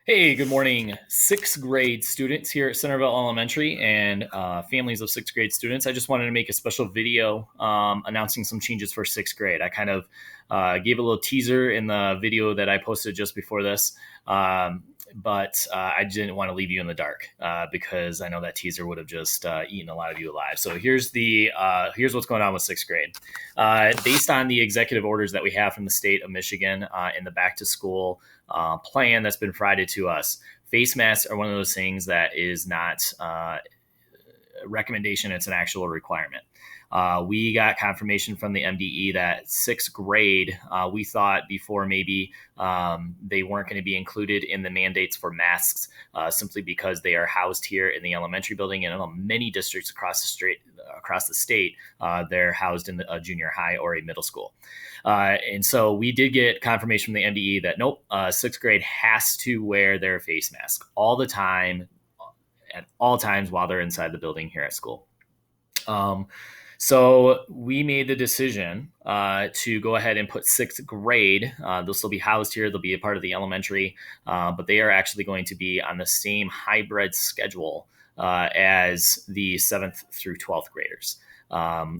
Hey, good morning, sixth grade students here at Centreville Elementary and families of sixth grade students. I just wanted to make a special video announcing some changes for sixth grade. I kind of gave a little teaser in the video that I posted just before this, but I didn't want to leave you in the dark because I know that teaser would have just eaten a lot of you alive. So here's what's going on with sixth grade. Based on the executive orders that we have from the state of Michigan in the back to school plan that's been provided to us. Face masks are one of those things that is not a recommendation, it's an actual requirement. We got confirmation from the MDE that sixth grade, we thought before maybe they weren't going to be included in the mandates for masks simply because they are housed here in the elementary building, and in many districts across the state, they're housed in a junior high or a middle school. And so we did get confirmation from the MDE that nope, sixth grade has to wear their face mask all the time, at all times while they're inside the building here at school. So we made the decision to go ahead and put sixth grade. They'll still be housed here. They'll be a part of the elementary, but they are actually going to be on the same hybrid schedule as the 7th through 12th graders.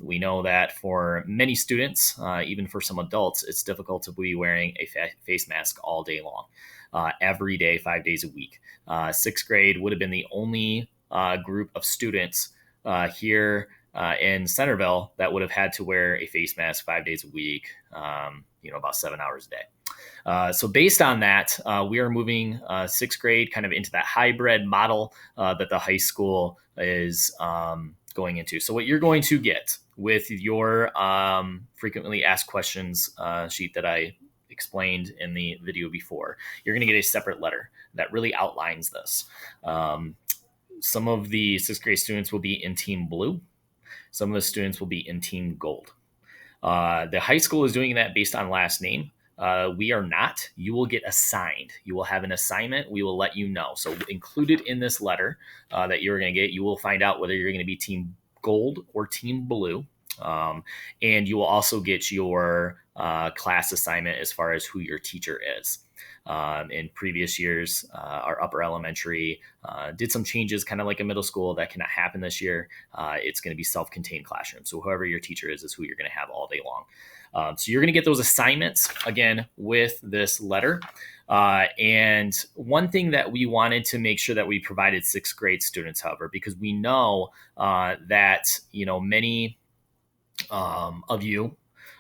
We know that for many students, even for some adults, it's difficult to be wearing a face mask all day long, every day, 5 days a week. Sixth grade would have been the only group of students here in Centreville that would have had to wear a face mask 5 days a week, about 7 hours a day. So based on that, we are moving sixth grade kind of into that hybrid model that the high school is going into. So what you're going to get with your frequently asked questions sheet that I explained in the video before, you're going to get a separate letter that really outlines this. Some of the sixth grade students will be in team blue. Some of the students will be in team gold. The high school is doing that based on last name. We are not. You will get assigned. You will have an assignment. We will let you know. So included in this letter that you're going to get, you will find out whether you're going to be team gold or team blue. And you will also get your class assignment as far as who your teacher is. In previous years, our upper elementary did some changes, kind of like a middle school. That cannot happen this year. It's going to be self-contained classroom. So whoever your teacher is who you're going to have all day long. So you're going to get those assignments, again, with this letter. And one thing that we wanted to make sure that we provided sixth grade students, however, because we know that, many of you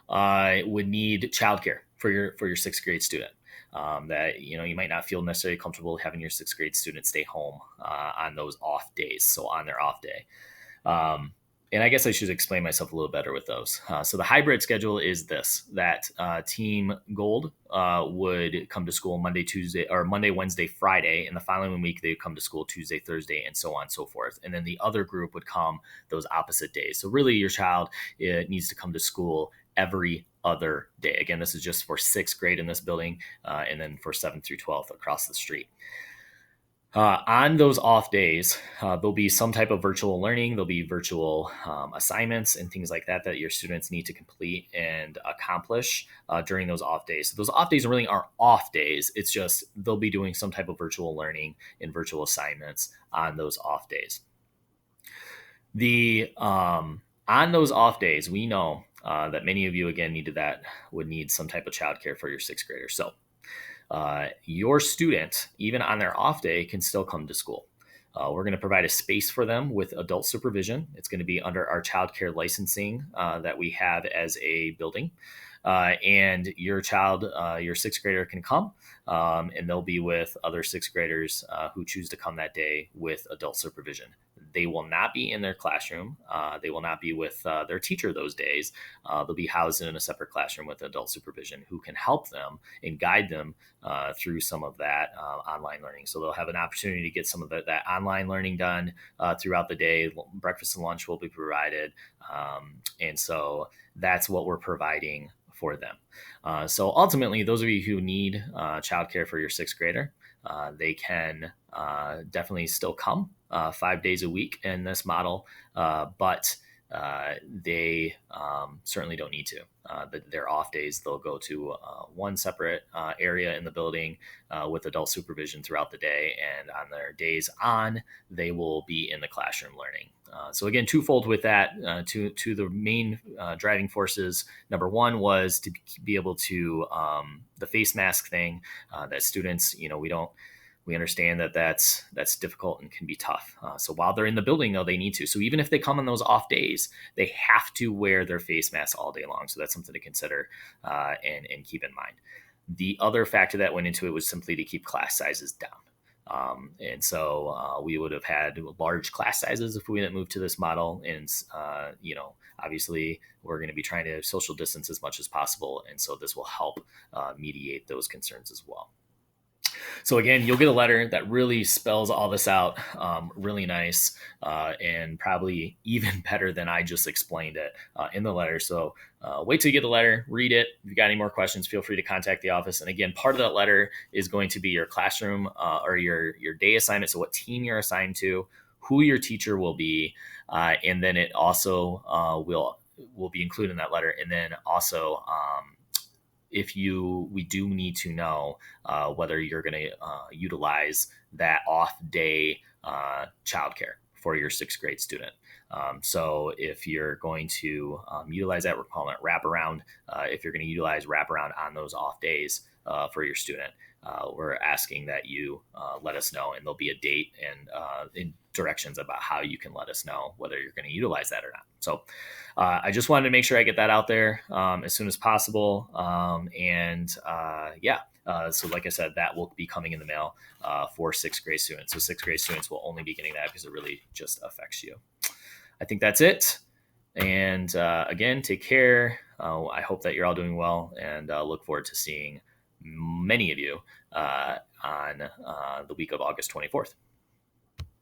would need childcare for your sixth grade student. That you might not feel necessarily comfortable having your sixth grade student stay home on those off days. So on their off day, and I guess I should explain myself a little better with those. So the hybrid schedule is this: that Team Gold would come to school Monday, Wednesday, Friday, and the following week they would come to school Tuesday, Thursday, and so on and so forth. And then the other group would come those opposite days. So really, your child needs to come to school every other day. Again, this is just for sixth grade in this building, and then for 7th through 12th across the street. On those off days, there'll be some type of virtual learning. There'll be virtual assignments and things like that your students need to complete and accomplish during those off days. So those off days really aren't off days. It's just they'll be doing some type of virtual learning and virtual assignments on those off days. On those off days, we know that many of you, again, would need some type of childcare for your sixth grader. So your student, even on their off day, can still come to school. We're going to provide a space for them with adult supervision. It's going to be under our childcare licensing that we have as a building. And your child, your sixth grader can come, and they'll be with other sixth graders who choose to come that day with adult supervision. They will not be in their classroom. They will not be with their teacher those days. They'll be housed in a separate classroom with adult supervision who can help them and guide them through some of that online learning. So they'll have an opportunity to get some of that online learning done throughout the day. Breakfast and lunch will be provided. And so that's what we're providing for them. So ultimately, those of you who need childcare for your sixth grader, they can definitely still come 5 days a week in this model, but they certainly don't need to. Their off days, they'll go to one separate area in the building with adult supervision throughout the day. And on their days on, they will be in the classroom learning. So again, twofold with that. To the main driving forces. Number one was to be able to the face mask thing that students, we understand that that's difficult and can be tough. So while they're in the building, though, they need to. So even if they come on those off days, they have to wear their face mask all day long. So that's something to consider and keep in mind. The other factor that went into it was simply to keep class sizes down. And so we would have had large class sizes if we didn't move to this model. And, obviously we're going to be trying to social distance as much as possible. And so this will help mediate those concerns as well. So again, you'll get a letter that really spells all this out, really nice, and probably even better than I just explained it in the letter. So wait till you get the letter, read it. If you've got any more questions, feel free to contact the office. And again, part of that letter is going to be your classroom or your day assignment. So what team you're assigned to, who your teacher will be, and then it also will be included in that letter. And then also we do need to know whether you're going to utilize that off day childcare for your sixth grade student. So if you're going to utilize that, we're calling it wraparound. If you're going to utilize wraparound on those off days for your student, we're asking that you let us know, and there'll be a date and directions about how you can let us know whether you're going to utilize that or not. So I just wanted to make sure I get that out there as soon as possible. So like I said, that will be coming in the mail for sixth grade students. So sixth grade students will only be getting that because it really just affects you. I think that's it. And again, take care. I hope that you're all doing well, and look forward to seeing many of you on the week of August 24th.